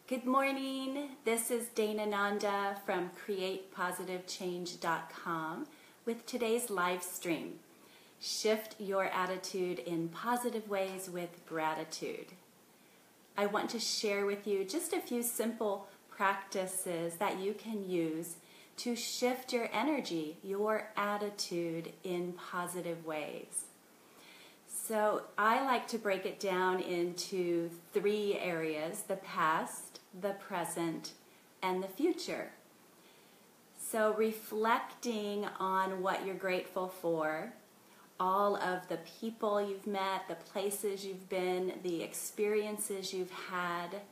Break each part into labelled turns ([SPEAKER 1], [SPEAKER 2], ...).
[SPEAKER 1] Good morning. This is Danananda from CreatePositiveChange.com with today's live stream. Shift your attitude in positive ways with gratitude. I want to share with you just a few simple practices that you can use to shift your energy, your attitude in positive ways. So I like to break it down into three areas: the past, the present, and the future. So reflecting on what you're grateful for, all of the people you've met, the places you've been, the experiences you've had,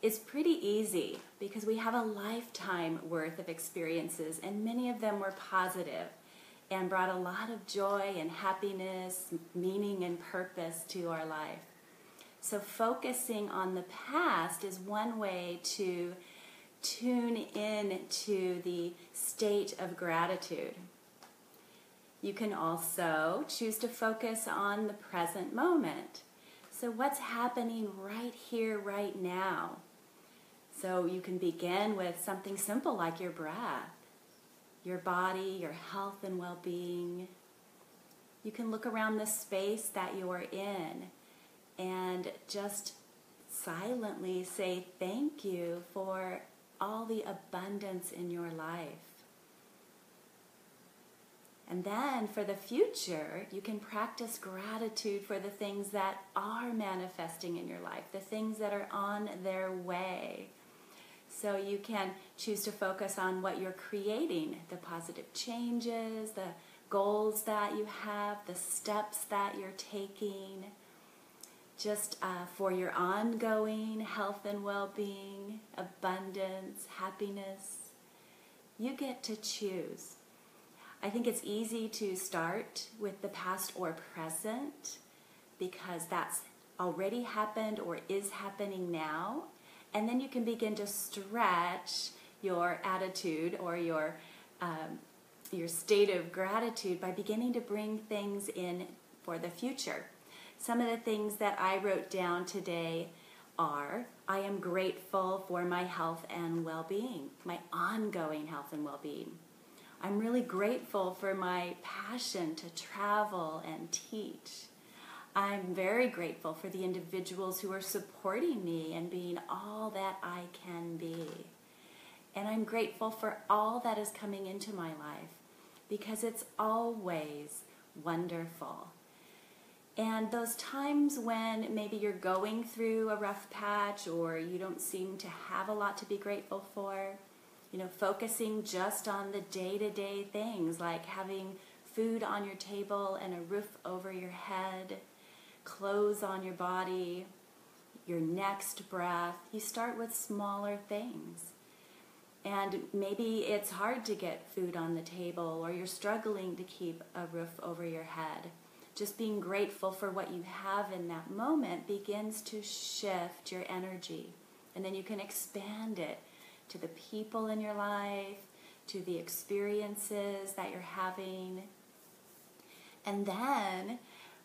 [SPEAKER 1] is pretty easy because we have a lifetime worth of experiences, and many of them were positive and brought a lot of joy and happiness, meaning and purpose to our life. So focusing on the past is one way to tune in to the state of gratitude. You can also choose to focus on the present moment. So what's happening right here, right now? So you can begin with something simple like your breath, your body, your health and well-being. You can look around the space that you're in and just silently say thank you for all the abundance in your life. And then for the future, you can practice gratitude for the things that are manifesting in your life, the things that are on their way. So you can choose to focus on what you're creating, the positive changes, the goals that you have, the steps that you're taking, just for your ongoing health and well-being, abundance, happiness. You get to choose. I think it's easy to start with the past or present because that's already happened or is happening now. And then you can begin to stretch your attitude or your state of gratitude by beginning to bring things in for the future. Some of the things that I wrote down today are: I am grateful for my health and well-being, my ongoing health and well-being. I'm really grateful for my passion to travel and teach. I'm very grateful for the individuals who are supporting me and being all that I can be. And I'm grateful for all that is coming into my life because it's always wonderful. And those times when maybe you're going through a rough patch or you don't seem to have a lot to be grateful for, focusing just on the day-to-day things like having food on your table and a roof over your head, clothes on your body, your next breath. You start with smaller things. And maybe it's hard to get food on the table or you're struggling to keep a roof over your head. Just being grateful for what you have in that moment begins to shift your energy. And then you can expand it to the people in your life, to the experiences that you're having. And then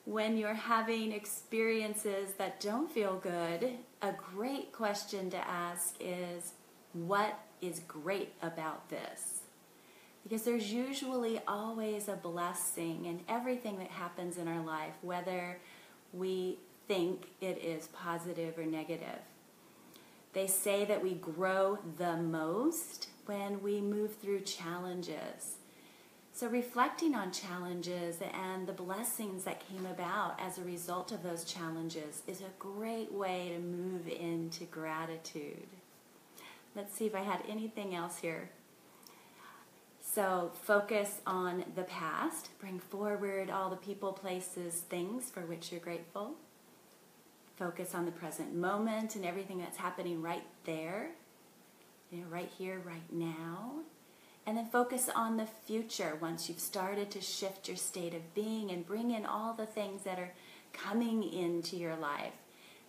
[SPEAKER 1] when you're having experiences that don't feel good, a great question to ask is, what is great about this? Because there's usually always a blessing in everything that happens in our life, whether we think it is positive or negative. They say that we grow the most when we move through challenges. So reflecting on challenges and the blessings that came about as a result of those challenges is a great way to move into gratitude. Let's see if I had anything else here. So focus on the past. Bring forward all the people, places, things for which you're grateful. Focus on the present moment and everything that's happening right there, right here, right now. And then focus on the future once you've started to shift your state of being and bring in all the things that are coming into your life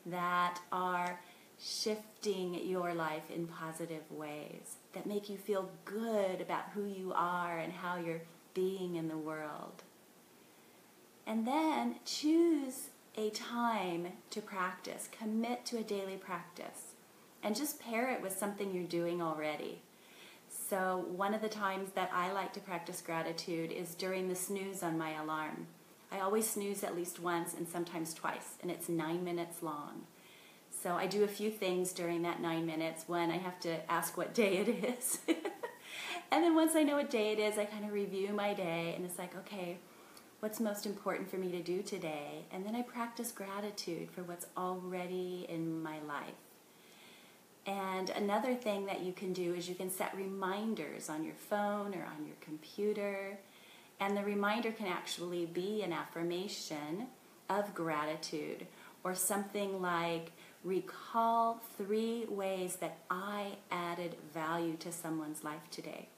[SPEAKER 1] that are shifting your life in positive ways, that make you feel good about who you are and how you're being in the world. And then choose a time to practice. Commit to a daily practice. and just pair it with something you're doing already. So one of the times that I like to practice gratitude is during the snooze on my alarm. I always snooze at least once and sometimes twice, and it's 9 minutes long. So I do a few things during that 9 minutes. One, I have to ask what day it is. And then once I know what day it is, I kind of review my day, and it's like, okay, what's most important for me to do today? And then I practice gratitude for what's already in my life. And another thing that you can do is you can set reminders on your phone or on your computer. And the reminder can actually be an affirmation of gratitude, or something like, recall 3 ways that I added value to someone's life today.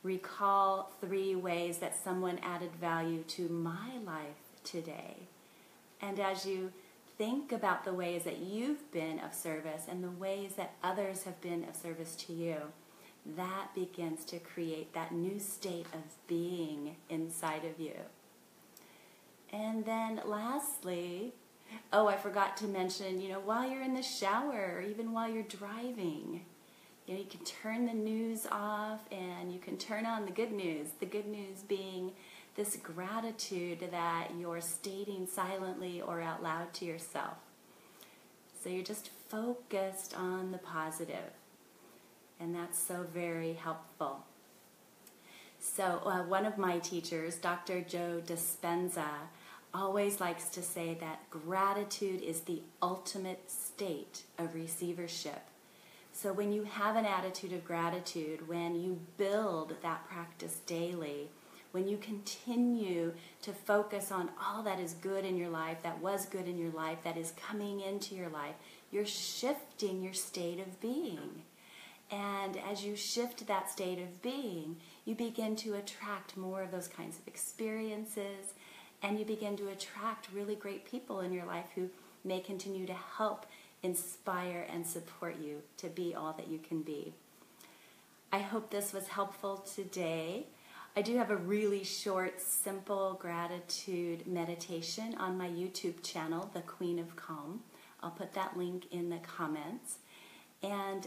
[SPEAKER 1] Recall 3 ways that someone added value to my life today. And as you think about the ways that you've been of service and the ways that others have been of service to you, that begins to create that new state of being inside of you. And then lastly, I forgot to mention, while you're in the shower or even while you're driving, you can turn the news off and you can turn on the good news. The good news being this gratitude that you're stating silently or out loud to yourself. So you're just focused on the positive. And that's so very helpful. So one of my teachers, Dr. Joe Dispenza, always likes to say that gratitude is the ultimate state of receivership. So when you have an attitude of gratitude, when you build that practice daily, when you continue to focus on all that is good in your life, that was good in your life, that is coming into your life, you're shifting your state of being. And as you shift that state of being, you begin to attract more of those kinds of experiences, and you begin to attract really great people in your life who may continue to help inspire and support you to be all that you can be. I hope this was helpful today. I do have a really short, simple gratitude meditation on my YouTube channel, The Queen of Calm. I'll put that link in the comments. And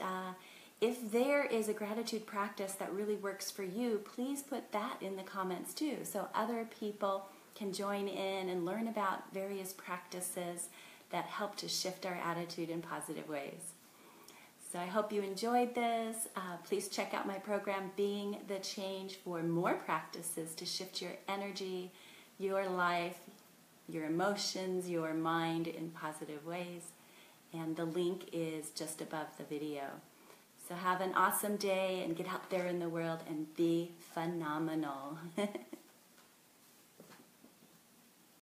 [SPEAKER 1] if there is a gratitude practice that really works for you, please put that in the comments too, so other people can join in and learn about various practices that help to shift our attitude in positive ways. So I hope you enjoyed this. Please check out my program, Being the Change, for more practices to shift your energy, your life, your emotions, your mind in positive ways. And the link is just above the video. So have an awesome day and get out there in the world and be phenomenal.